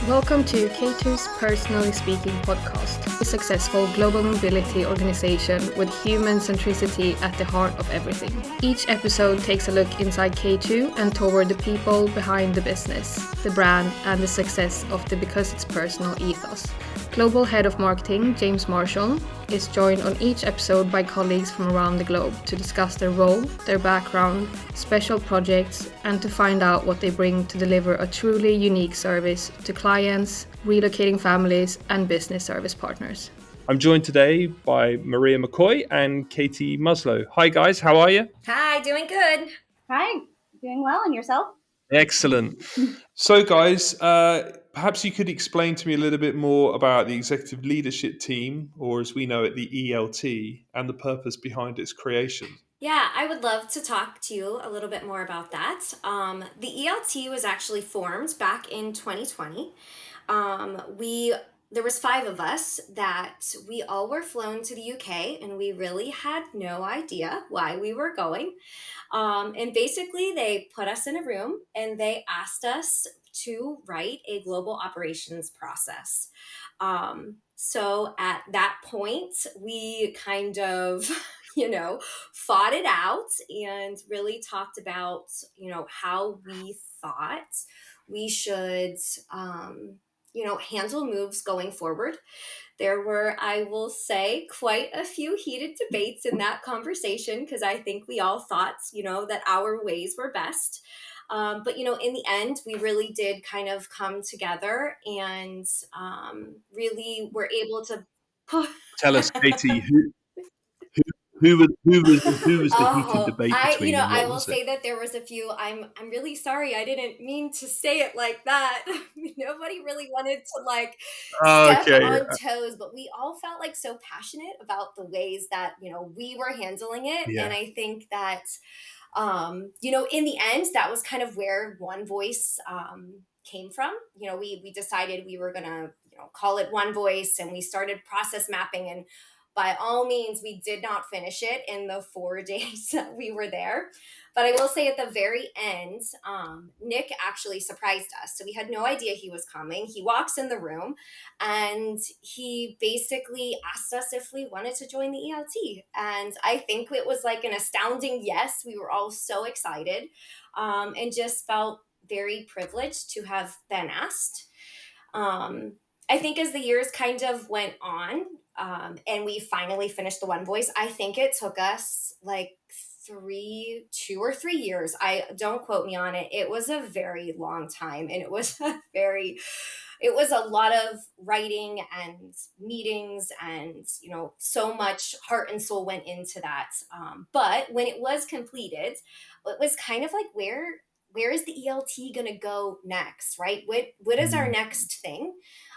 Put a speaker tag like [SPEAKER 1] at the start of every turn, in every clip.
[SPEAKER 1] Welcome to K2's Personally Speaking podcast, a successful global mobility organization with human centricity at the heart of everything. Each episode takes a look inside K2 and toward the people behind the business, the brand, and the success of the Because It's Personal ethos. Global Head of Marketing, James Marshall, is joined on each episode by colleagues from around the globe to discuss their role, their background, special projects, and to find out what they bring to deliver a truly unique service to clients, relocating families, and business service partners.
[SPEAKER 2] I'm joined today by Maria McCoy and Katie Musloe. Hi guys, how are you?
[SPEAKER 3] Hi, doing good.
[SPEAKER 4] Hi, doing well, and yourself?
[SPEAKER 2] Excellent. So guys, perhaps you could explain to me a little bit more about the executive leadership team, or as we know it, the ELT, and the purpose behind its creation.
[SPEAKER 3] Yeah, I would love to talk to you a little bit more about that. The ELT was actually formed back in 2020. There was 5 of us that we all were flown to the UK, and we really had no idea why we were going. And basically, they put us in a room and they asked us to write a global operations process. So at that point, we kind of, fought it out and really talked about, how we thought we should, handle moves going forward. There were, I will say, quite a few heated debates in that conversation because I think we all thought, that our ways were best. But, in the end, we really did kind of come together and really were able to.
[SPEAKER 2] Tell us, Katie, who was the heated
[SPEAKER 3] Oh,
[SPEAKER 2] debate between, and
[SPEAKER 3] I
[SPEAKER 2] what
[SPEAKER 3] will
[SPEAKER 2] was it?
[SPEAKER 3] say that there was a few. I'm really sorry. I didn't mean to say it like that. Nobody really wanted to step
[SPEAKER 2] Okay.
[SPEAKER 3] on toes, but we all felt like so passionate about the ways that, we were handling it.
[SPEAKER 2] Yeah.
[SPEAKER 3] And I think that in the end, that was kind of where One Voice came from. We decided we were gonna, call it One Voice, and we started process mapping. And by all means, we did not finish it in the 4 days that we were there. But I will say at the very end, Nick actually surprised us. So we had no idea he was coming. He walks in the room and he basically asked us if we wanted to join the ELT. And I think it was like an astounding yes. We were all so excited and just felt very privileged to have been asked. I think as the years kind of went on and we finally finished the One Voice, I think it took us like 2 or 3 years. I don't quote me on it. It was a very long time, and it was a lot of writing and meetings, and so much heart and soul went into that. But when it was completed, it was kind of like where is the ELT going to go next, right? What is our next thing?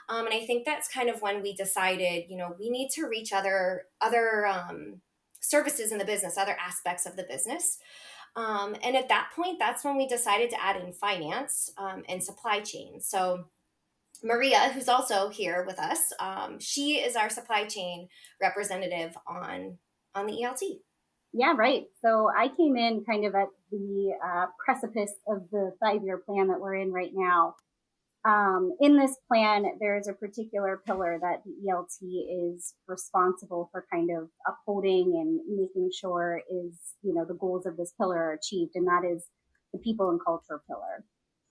[SPEAKER 3] And I think that's kind of when we decided, we need to reach other services in the business, other aspects of the business. And at that point, that's when we decided to add in finance and supply chain. So Maria, who's also here with us, she is our supply chain representative on the ELT.
[SPEAKER 4] Yeah, right. So I came in kind of at the precipice of the 5-year plan that we're in right now. In this plan, there is a particular pillar that the ELT is responsible for kind of upholding and making sure is, the goals of this pillar are achieved, and that is the people and culture pillar.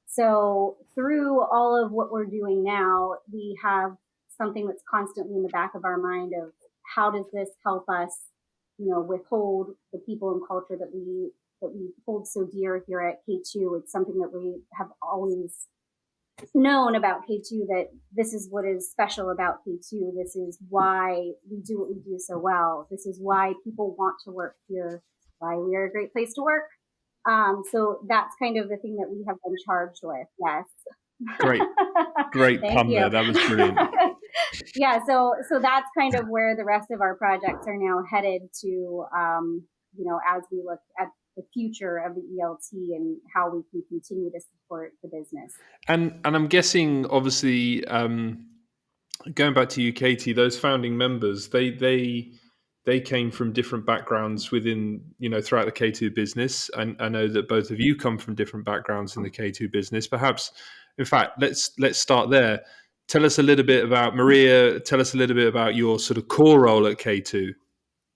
[SPEAKER 4] So through all of what we're doing now, we have something that's constantly in the back of our mind of how does this help us, withhold the people and culture that we hold so dear here at K2. It's something that we have always known about K2, that this is what is special about K2. This is why we do what we do so well. This is why people want to work here, why we are a great place to work. So that's kind of the thing that we have been charged with. Yes.
[SPEAKER 2] Great pun there. That was brilliant.
[SPEAKER 4] Yeah. So that's kind of where the rest of our projects are now headed to, as we look at the future of the ELT and how we can continue to support the business.
[SPEAKER 2] And I'm guessing, obviously, going back to you, Katie, those founding members, they came from different backgrounds within, throughout the K2 business. And I know that both of you come from different backgrounds in the K2 business. Perhaps In fact, let's start there. Tell us a little bit about Maria. Tell us a little bit about your sort of core role at K2.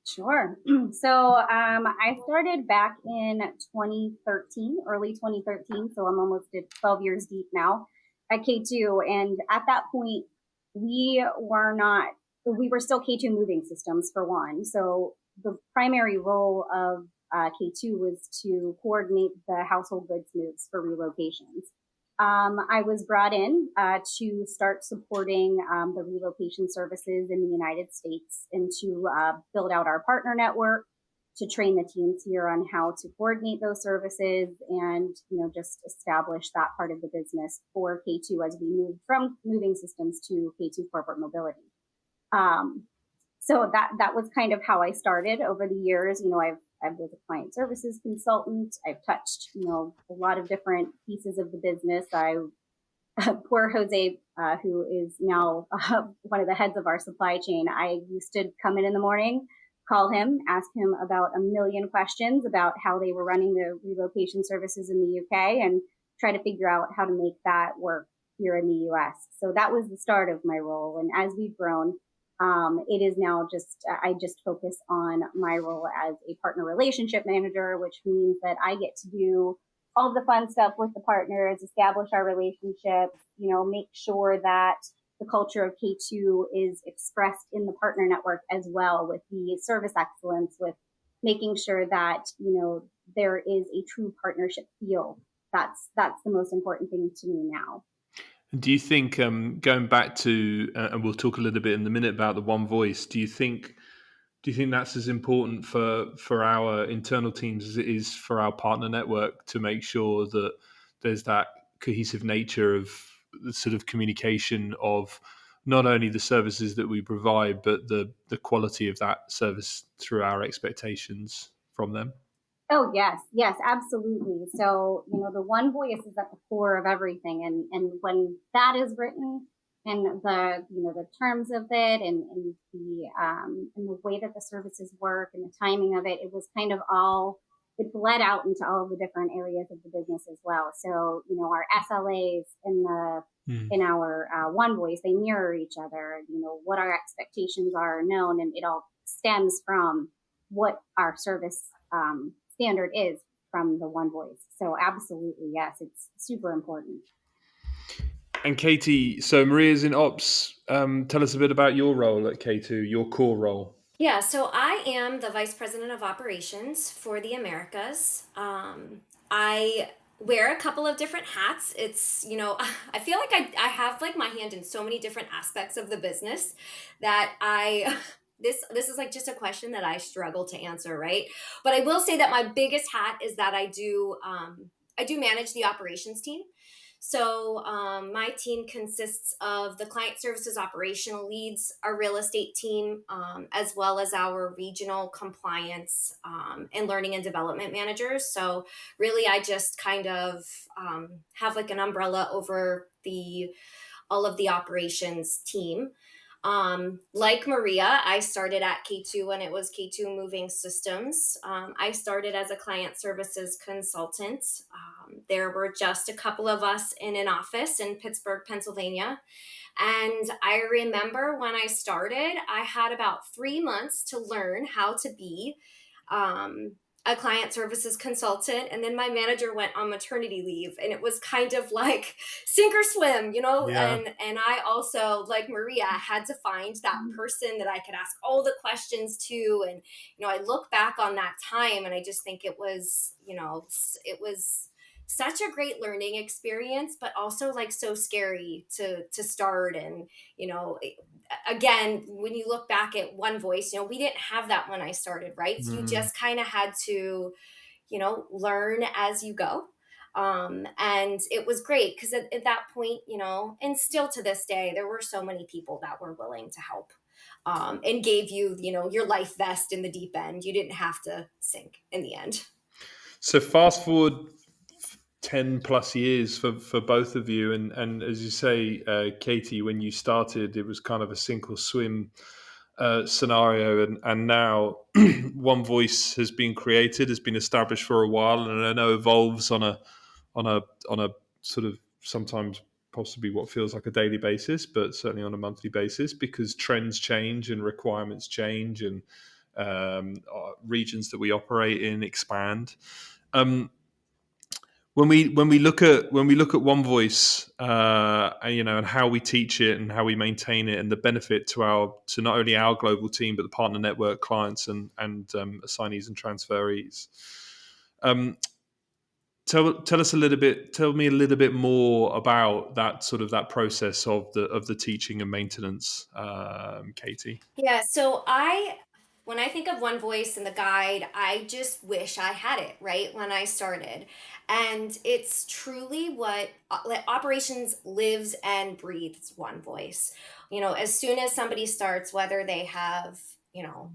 [SPEAKER 4] Sure. So I started back in 2013, early 2013. So I'm almost at 12 years deep now at K2. And at that point, we were still K2 moving systems for one. So the primary role of K2 was to coordinate the household goods moves for relocations. I was brought in to start supporting the relocation services in the United States and to build out our partner network, to train the teams here on how to coordinate those services and, just establish that part of the business for K2 as we move from moving systems to K2 corporate mobility. So that was kind of how I started over the years. I was a client services consultant. I've touched, a lot of different pieces of the business. Poor Jose, who is now one of the heads of our supply chain, I used to come in the morning, call him, ask him about a million questions about how they were running the relocation services in the UK and try to figure out how to make that work here in the US. So that was the start of my role. And as we've grown, it is now I just focus on my role as a partner relationship manager, which means that I get to do all the fun stuff with the partners, establish our relationships, make sure that the culture of K2 is expressed in the partner network as well, with the service excellence, with making sure that, there is a true partnership feel. That's the most important thing to me now.
[SPEAKER 2] Do you think, going back to, and we'll talk a little bit in a minute about the one voice, do you think that's as important for our internal teams as it is for our partner network to make sure that there's that cohesive nature of the sort of communication of not only the services that we provide, but the quality of that service through our expectations from them?
[SPEAKER 4] Oh, yes, absolutely. So, the one voice is at the core of everything. And when that is written and the terms of it and the way that the services work and the timing of it, it was kind of it bled out into all the different areas of the business as well. So, our SLAs in our one voice, they mirror each other, what our expectations are known, and it all stems from what our service standard is from the one voice. So absolutely, yes, it's super important.
[SPEAKER 2] And Katie, so Maria's in ops. Tell us a bit about your role at K2, your core role.
[SPEAKER 3] Yeah, so I am the Vice President of Operations for the Americas. I wear a couple of different hats. It's, I feel like I have like my hand in so many different aspects of the business that this is like just a question that I struggle to answer, right? But I will say that my biggest hat is that I do manage the operations team. So my team consists of the client services operational leads, our real estate team, as well as our regional compliance and learning and development managers. So really, I just kind of have like an umbrella over all of the operations team. Like Maria, I started at K2 when it was K2 Moving Systems. I started as a client services consultant. There were just a couple of us in an office in Pittsburgh, Pennsylvania. And I remember when I started, I had about 3 months to learn how to be a client services consultant, and then my manager went on maternity leave, and it was kind of like sink or swim,
[SPEAKER 2] Yeah.
[SPEAKER 3] And I also, like Maria, had to find that person that I could ask all the questions to. And I look back on that time and I just think it was such a great learning experience, but also like so scary to start. And again, when you look back at One Voice, we didn't have that when I started, right? So you just kind of had to, learn as you go. And it was great because at that point, and still to this day, there were so many people that were willing to help and gave you, your life vest in the deep end. You didn't have to sink in the end.
[SPEAKER 2] So fast forward 10 plus years for both of you. And as you say, Katie, when you started, it was kind of a sink or swim scenario. And now One Voice has been created, has been established for a while, and I know evolves on a sort of sometimes possibly what feels like a daily basis, but certainly on a monthly basis, because trends change and requirements change, and regions that we operate in expand. When we look at One Voice, and how we teach it and how we maintain it, and the benefit to not only our global team but the partner network, clients, and assignees and transferees. Tell me a little bit more about that process of the teaching and maintenance, Katie.
[SPEAKER 3] Yeah, so when I think of One Voice and the guide, I just wish I had it right when I started. And it's truly what like, operations lives and breathes One Voice. As soon as somebody starts, whether they have,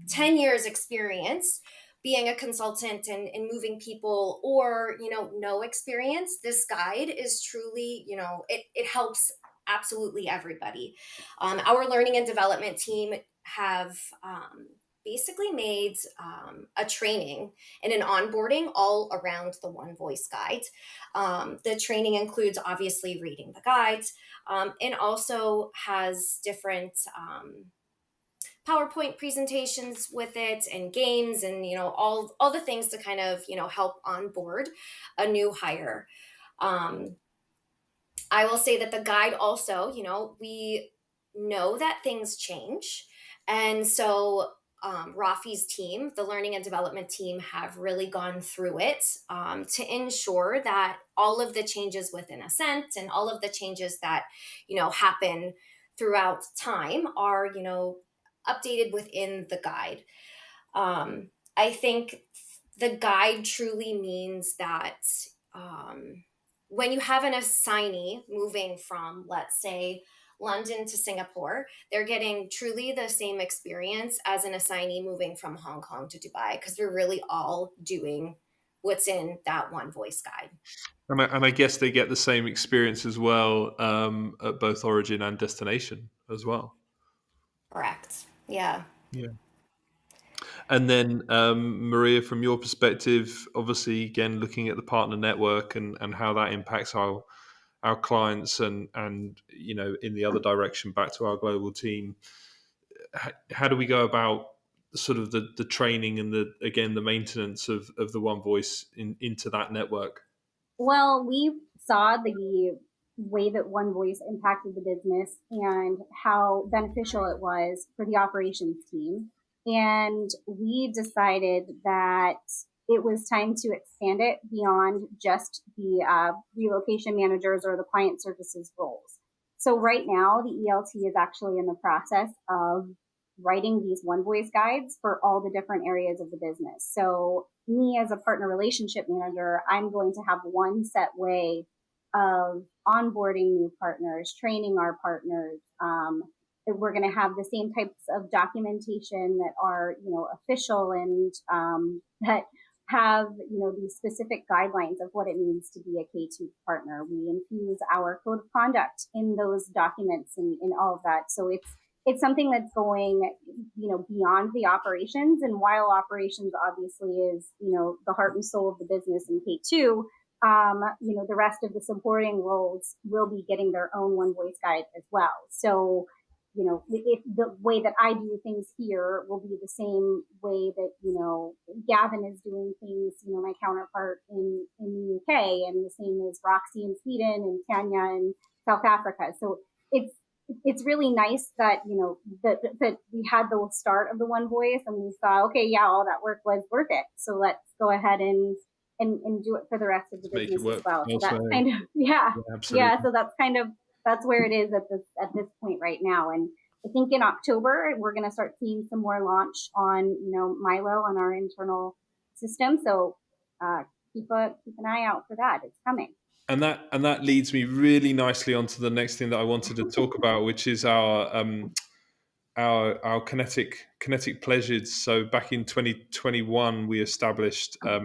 [SPEAKER 3] 10 years experience being a consultant and moving people, or, no experience, this guide is truly, it helps absolutely everybody. Our learning and development team have basically made a training and an onboarding all around the One Voice guide. The training includes obviously reading the guides, and also has different PowerPoint presentations with it, and games, and all the things to kind of help onboard a new hire. Um, I will say that the guide also, we know that things change. And so Rafi's team, the learning and development team, have really gone through it to ensure that all of the changes within Ascent and all of the changes that, happen throughout time are, updated within the guide. I think the guide truly means that when you have an assignee moving from, let's say, London to Singapore, they're getting truly the same experience as an assignee moving from Hong Kong to Dubai, because we're really all doing what's in that One Voice guide.
[SPEAKER 2] And I guess they get the same experience as well, at both origin and destination as well.
[SPEAKER 3] Correct. Yeah.
[SPEAKER 2] Yeah. And then, Maria, from your perspective, obviously, again, looking at the partner network and how that impacts our clients, and in the other direction back to our global team, how do we go about sort of the training and the maintenance of the One Voice into that network?
[SPEAKER 4] Well, we saw the way that One Voice impacted the business and how beneficial it was for the operations team. And we decided that it was time to expand it beyond just the relocation managers or the client services roles. So right now, the ELT is actually in the process of writing these One Voice guides for all the different areas of the business. So me as a partner relationship manager, I'm going to have one set way of onboarding new partners, training our partners. We're going to have the same types of documentation that are, official, and that have, these specific guidelines of what it means to be a K2 partner. We infuse our code of conduct in those documents and in all of that. So it's something that's going, beyond the operations. And while operations obviously is, the heart and soul of the business in K2, the rest of the supporting roles will be getting their own One Voice guide as well. So, if the way that I do things here will be the same way that, Gavin is doing things, my counterpart in the UK, and the same as Roxy in Sweden and Tanya in South Africa. So it's really nice that, that we had the start of the One Voice, and we saw, okay, yeah, all that work was worth it. So let's go ahead and do it for the rest of the business as well. So that's kind of, so that's where it is at this point right now. And I think in October, we're going to start seeing some more launch on, Milo on our internal system. So keep an eye out for that. It's coming.
[SPEAKER 2] And that leads me really nicely onto the next thing that I wanted to talk about, which is our kinetic pledges. So back in 2021, we established a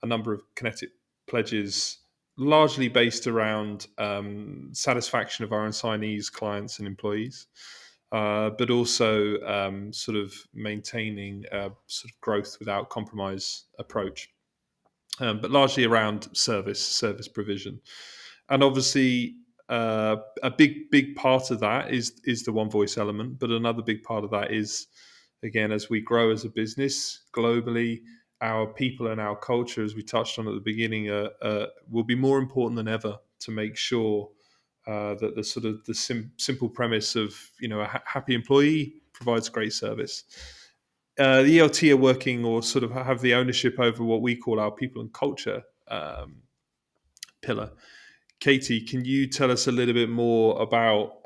[SPEAKER 2] number of kinetic pledges, largely based around satisfaction of our assignees, clients, and employees, but also sort of maintaining sort of growth without compromise approach. But largely around service provision. And obviously, a big part of that is the one voice element, but another big part of that is, again, as we grow as a business globally, our people and our culture, as we touched on at the beginning, will be more important than ever to make sure that the sort of the simple premise of a happy employee provides great service. The ELT are working, or sort of have the ownership over, what we call our people and culture pillar. Katie, can you tell us a little bit more about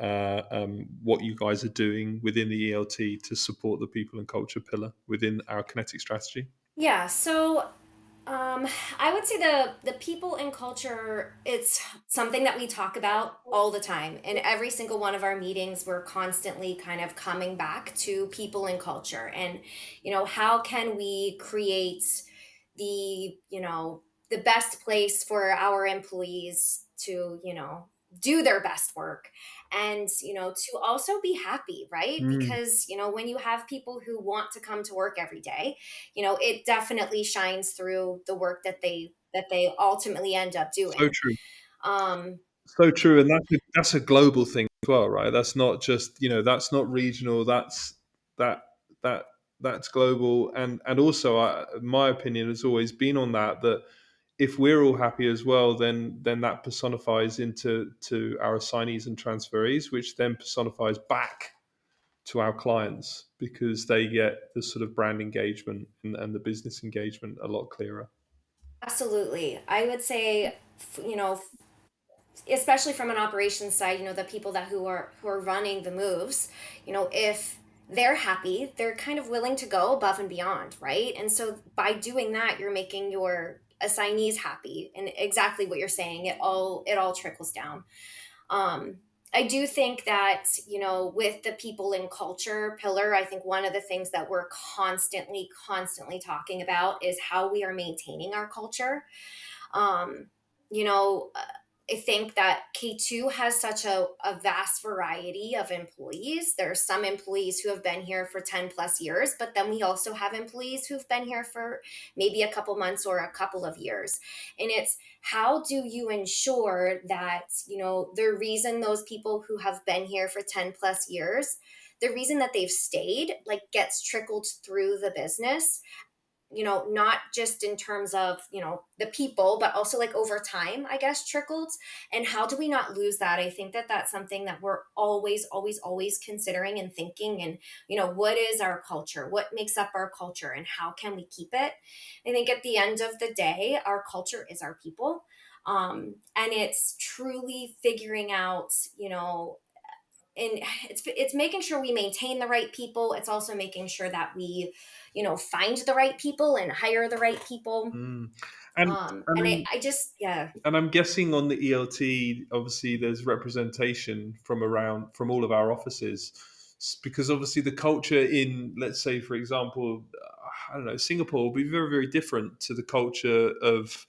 [SPEAKER 2] what you guys are doing within the ELT to support the people and culture pillar within our kinetic strategy?
[SPEAKER 3] Yeah, so I would say the people and culture, it's something that we talk about all the time. In every single one of our meetings, we're constantly kind of coming back to people and culture, and how can we create the the best place for our employees to do their best work, and to also be happy, right?
[SPEAKER 2] Mm,
[SPEAKER 3] Because when you have people who want to come to work every day, it definitely shines through the work that they ultimately end up
[SPEAKER 2] so
[SPEAKER 3] doing.
[SPEAKER 2] true.
[SPEAKER 3] um
[SPEAKER 2] So true, and that's a global thing as well, right? That's not just that's not regional. That that that's global, and also, my opinion has always been on that if we're all happy as well, then that personifies to our assignees and transferees, which then personifies back to our clients, because they get the sort of brand engagement and the business engagement a lot clearer.
[SPEAKER 3] Absolutely, I would say, especially from an operations side, the people who are running the moves, if they're happy, they're kind of willing to go above and beyond, right? And so by doing that, you're making your assignees happy, and exactly what you're saying, it all trickles down. um I do think that, with the people and culture pillar, I think one of the things that we're constantly talking about is how we are maintaining our culture. um, you know, uh, I think that K2 has such a vast variety of employees. There are some employees who have been here for 10 plus years, but then we also have employees who've been here for maybe a couple months or a couple of years. And it's, how do you ensure that, the reason those people who have been here for 10 plus years, the reason that they've stayed, like, gets trickled through the business, not just in terms of, the people, but also like over time, I guess, trickled. And how do we not lose that? I think that that's something that we're always considering and thinking. And, what is our culture? What makes up our culture? And how can we keep it? I think at the end of the day, our culture is our people. And it's truly figuring out, and it's making sure we maintain the right people. It's also making sure that we find the right people and hire the right people.
[SPEAKER 2] Mm. And
[SPEAKER 3] And I,
[SPEAKER 2] and
[SPEAKER 3] I just, yeah.
[SPEAKER 2] and I'm guessing on the ELT, obviously, there's representation from all of our offices, because obviously the culture in, let's say, for example, I don't know, Singapore will be very, very different to the culture of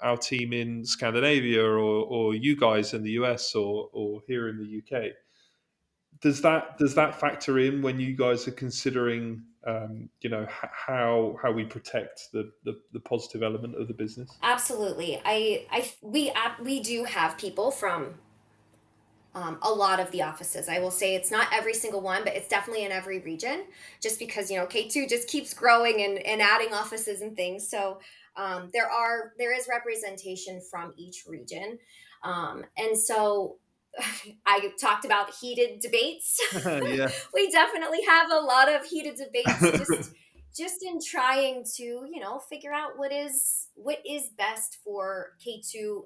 [SPEAKER 2] our team in Scandinavia, or you guys in the US, or here in the UK. Does that factor in when you guys are considering, how we protect the positive element of the business?
[SPEAKER 3] Absolutely. We do have people from a lot of the offices. I will say it's not every single one, but it's definitely in every region, just because, K2 just keeps growing and adding offices and things. So there is representation from each region. And so I talked about heated debates.
[SPEAKER 2] Yeah.
[SPEAKER 3] We definitely have a lot of heated debates, just in trying to, figure out what is best for K2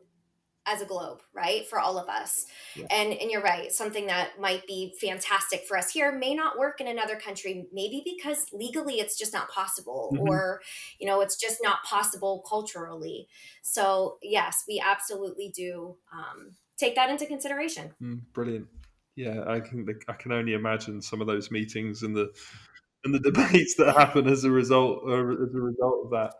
[SPEAKER 3] as a globe, right? For all of us.
[SPEAKER 2] Yeah.
[SPEAKER 3] And you're right, something that might be fantastic for us here may not work in another country, maybe because legally it's just not possible,
[SPEAKER 2] Mhm.
[SPEAKER 3] or it's just not possible culturally. So yes, we absolutely do take that into consideration.
[SPEAKER 2] Brilliant. Yeah, I can only imagine some of those meetings and the debates that happen as a result of that.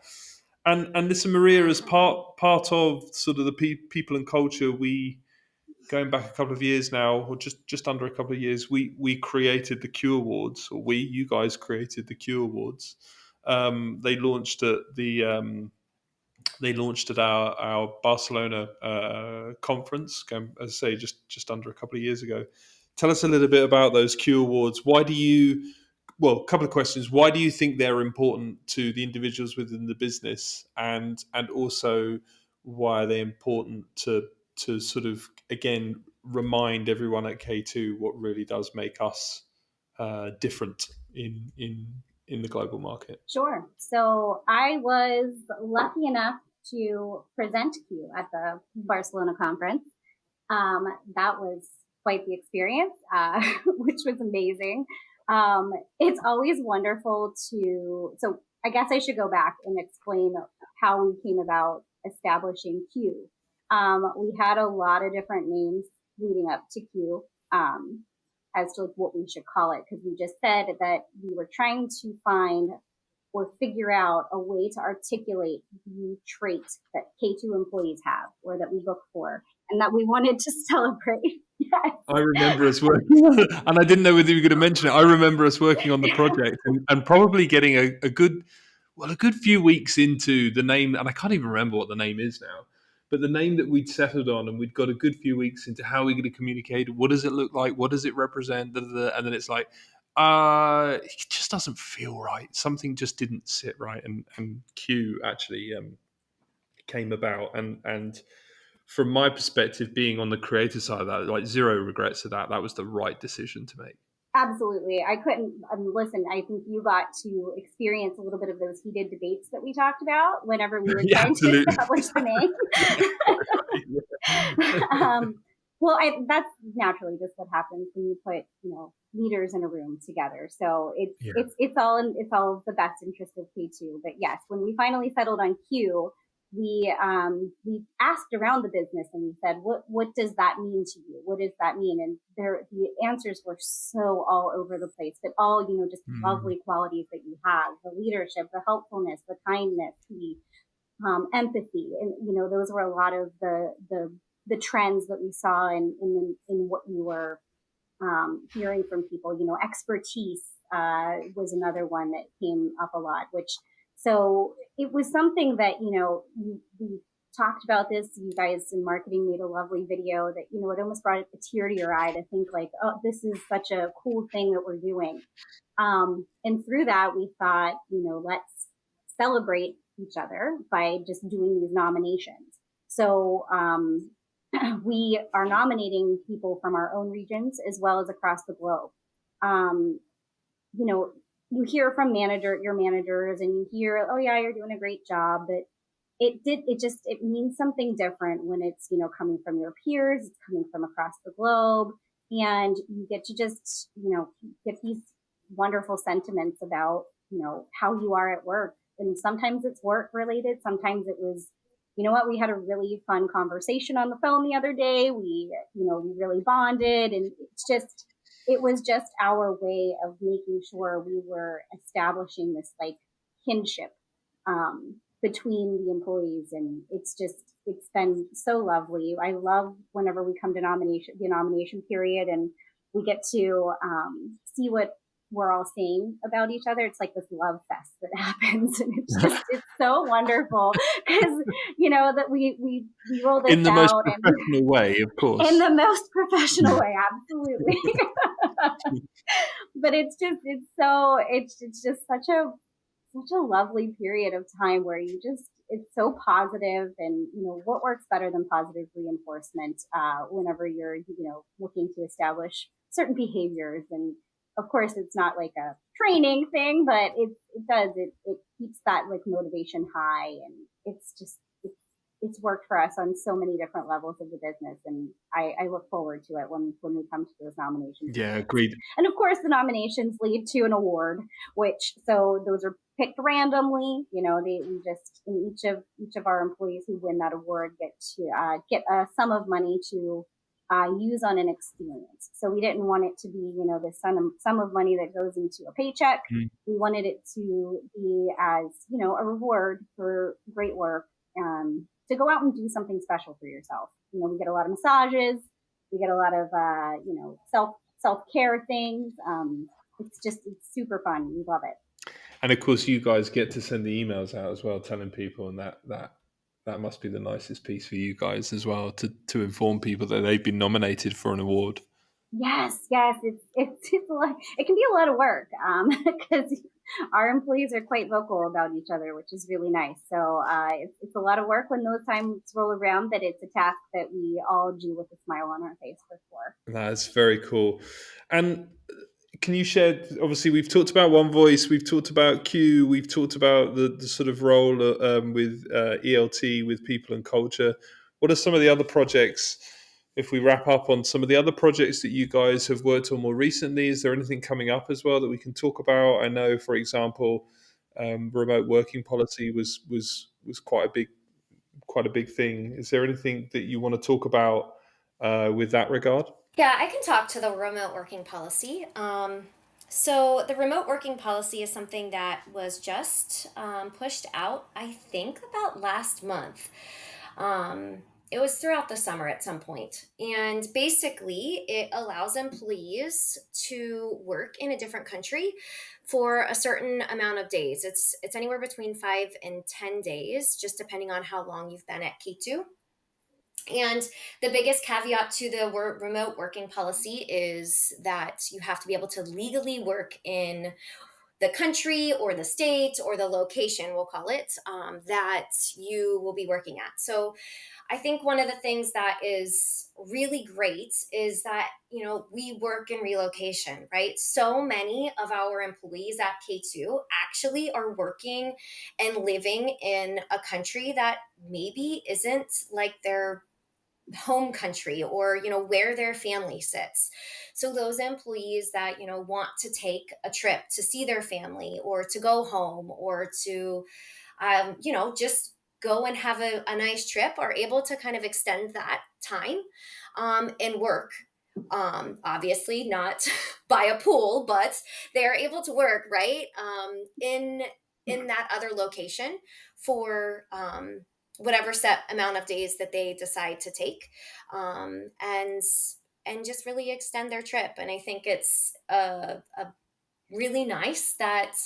[SPEAKER 2] And listen, Maria, as part of sort of the people and culture, we, going back a couple of years now, or just under a couple of years, we created the Q Awards, or you guys created the Q Awards. They launched at they launched at our Barcelona conference, as I say, just under a couple of years ago. Tell us a little bit about those Q Awards. Well, a couple of questions. Why do you think they're important to the individuals within the business, and also why are they important to sort of, again, remind everyone at K2 what really does make us different in the global market?
[SPEAKER 4] Sure. So I was lucky enough to present Q at the Barcelona conference. That was quite the experience, which was amazing. It's always wonderful so I guess I should go back and explain how we came about establishing Q. We had a lot of different names leading up to Q. As to what we should call it, because we just said that we were trying to find or figure out a way to articulate the traits that K2 employees have or that we look for and that we wanted to celebrate. Yes.
[SPEAKER 2] I remember us working, and I didn't know whether you were going to mention it. I remember us working on the project and probably getting a good few weeks into the name, and I can't even remember what the name is now, but the name that we'd settled on, and we'd got a good few weeks into how we're going to communicate. What does it look like? What does it represent? And then it's like, it just doesn't feel right. Something just didn't sit right, and Q actually came about, and from my perspective, being on the creative side of that, like, zero regrets of that. That was the right decision to make.
[SPEAKER 4] Absolutely. I couldn't listen. I think you got to experience a little bit of those heated debates that we talked about whenever we were trying to establish the name. Well, that's naturally just what happens when you put, leaders in a room together. So it's all the best interest of K2. But yes, when we finally settled on Q, we asked around the business and we said, what does that mean to you? What does that mean? And the answers were so all over the place, but all, just lovely qualities that you have: the leadership, the helpfulness, the kindness, the empathy. And, those were a lot of the trends that we saw in what we were hearing from people. Expertise was another one that came up a lot, so it was something that, we talked about this. You guys in marketing made a lovely video that, it almost brought a tear to your eye to think like, oh, this is such a cool thing that we're doing. And through that, we thought, let's celebrate each other by just doing these nominations. So we are nominating people from our own regions as well as across the globe. You hear from your managers and you hear, oh yeah, you're doing a great job. But it means something different when it's, coming from your peers, it's coming from across the globe. And you get to just, get these wonderful sentiments about, how you are at work. And sometimes it's work related. Sometimes it was, we had a really fun conversation on the phone the other day. We really bonded, and it was just our way of making sure we were establishing this like kinship between the employees. And it's been so lovely. I love whenever we come to the nomination period and we get to see what we're all saying about each other. It's like this love fest that happens, and it's so wonderful because that we roll this out
[SPEAKER 2] in the most professional way, of course.
[SPEAKER 4] In the most professional way, absolutely. But it's just such a lovely period of time where it's so positive, and what works better than positive reinforcement whenever you're looking to establish certain behaviors. And of course, it's not like a training thing, but it keeps that like motivation high, and it's worked for us on so many different levels of the business, and I look forward to it when we come to those nominations.
[SPEAKER 2] Yeah, agreed.
[SPEAKER 4] And of course, the nominations lead to an award, so those are picked randomly. We just, in each of our employees who win that award get a sum of money to use on an experience. So we didn't want it to be, the sum of money that goes into a paycheck. Mm. We wanted it to be as, a reward for great work, to go out and do something special for yourself. We get a lot of massages, we get a lot of, self-care things. It's super fun. We love it.
[SPEAKER 2] And of course, you guys get to send the emails out as well, telling people, and that That must be the nicest piece for you guys as well, to inform people that they've been nominated for an award.
[SPEAKER 4] Yes, it's a lot. It can be a lot of work because our employees are quite vocal about each other, which is really nice. So it's a lot of work when those times roll around, but it's a task that we all do with a smile on our face for sure.
[SPEAKER 2] That's very cool. And can you share, obviously we've talked about One Voice, we've talked about Q, we've talked about the sort of role with ELT, with people and culture. What are some of the other projects, if we wrap up on some of the other projects that you guys have worked on more recently? Is there anything coming up as well that we can talk about? I know, for example, remote working policy was quite a big thing. Is there anything that you want to talk about with that regard?
[SPEAKER 3] Yeah, I can talk to the remote working policy. So the remote working policy is something that was just pushed out, I think, about last month. It was throughout the summer at some point. And basically, it allows employees to work in a different country for a certain amount of days. It's anywhere between 5 and 10 days, just depending on how long you've been at K2. And the biggest caveat to the remote working policy is that you have to be able to legally work in the country or the state or the location, we'll call it, that you will be working at. So I think one of the things that is really great is that, we work in relocation, right? So many of our employees at K2 actually are working and living in a country that maybe isn't like their home country or where their family sits. So those employees that want to take a trip to see their family or to go home or to just go and have a nice trip are able to kind of extend that time and work, obviously not by a pool, but they're able to work right in that other location for whatever set amount of days that they decide to take, and just really extend their trip. And I think it's a really nice that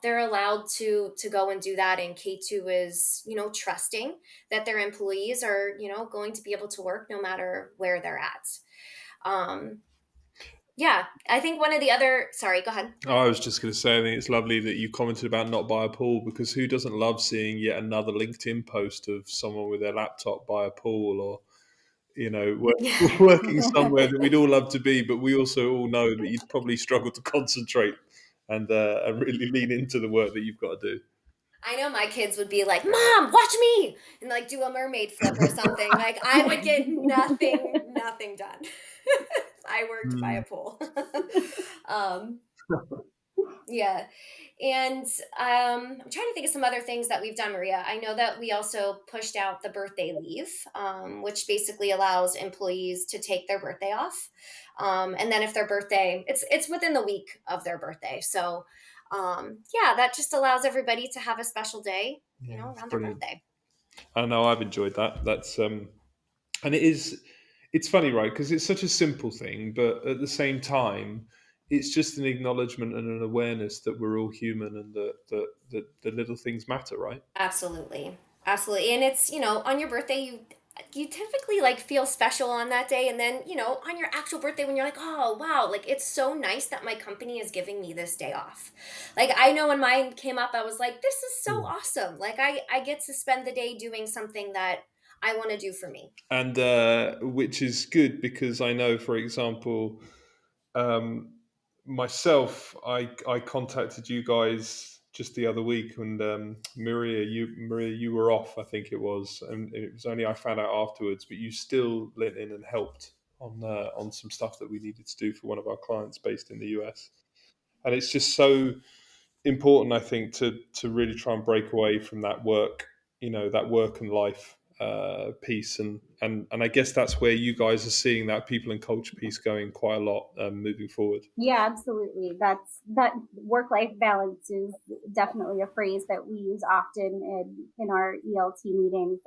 [SPEAKER 3] they're allowed to go and do that, and K2 is trusting that their employees are going to be able to work no matter where they're at. Yeah, I think one of the other, sorry, go ahead.
[SPEAKER 2] Oh, I was just going to say, I think it's lovely that you commented about not by a pool, because who doesn't love seeing yet another LinkedIn post of someone with their laptop by a pool, or working somewhere that we'd all love to be, but we also all know that you'd probably struggle to concentrate and really lean into the work that you've got to do.
[SPEAKER 3] I know my kids would be like, "Mom, watch me," and like do a mermaid flip or something. Like I would get nothing done. I worked by a pool. Yeah. And I'm trying to think of some other things that we've done, Maria. I know that we also pushed out the birthday leave, which basically allows employees to take their birthday off. And then if their birthday, it's within the week of their birthday. So yeah, that just allows everybody to have a special day, around their birthday.
[SPEAKER 2] I know, I've enjoyed that. That's and it's funny, right? Because it's such a simple thing, but at the same time, it's just an acknowledgement and an awareness that we're all human and that the little things matter, right?
[SPEAKER 3] Absolutely. And it's, on your birthday, you typically like feel special on that day, and then on your actual birthday when you're like, oh wow, like it's so nice that my company is giving me this day off. Like I know when mine came up, I was like, this is so awesome. Like I get to spend the day doing something that I want to do for me.
[SPEAKER 2] And which is good, because I know, for example, myself, I contacted you guys just the other week, and Maria, you were off, I think it was, and it was only I found out afterwards. But you still lent in and helped on some stuff that we needed to do for one of our clients based in the US, and it's just so important, I think, to really try and break away from that work, that work and life piece, and I guess that's where you guys are seeing that people and culture piece going quite a lot moving forward.
[SPEAKER 4] Yeah, absolutely. That work-life balance is definitely a phrase that we use often in our ELT meetings.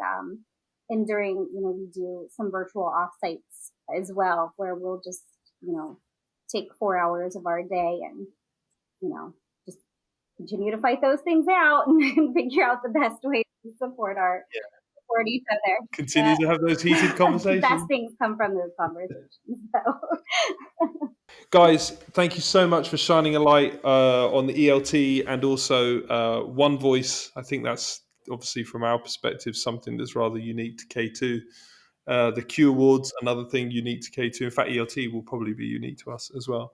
[SPEAKER 4] And during, we do some virtual offsites as well, where we'll just, take 4 hours of our day and, just continue to fight those things out and figure out the best way to support each other.
[SPEAKER 2] Continue to have those heated conversations.
[SPEAKER 4] Best things come from those conversations. So.
[SPEAKER 2] Guys, thank you so much for shining a light on the ELT and also One Voice. I think that's obviously from our perspective something that's rather unique to K2. The Q Awards, another thing unique to K2. In fact, ELT will probably be unique to us as well.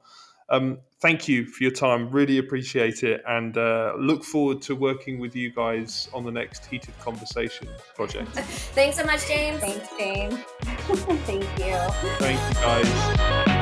[SPEAKER 2] Thank you for your time. Really appreciate it, and look forward to working with you guys on the next Heated Conversation project.
[SPEAKER 3] Thanks so much, James.
[SPEAKER 4] Thanks, James. Thank you.
[SPEAKER 2] Thank you, guys.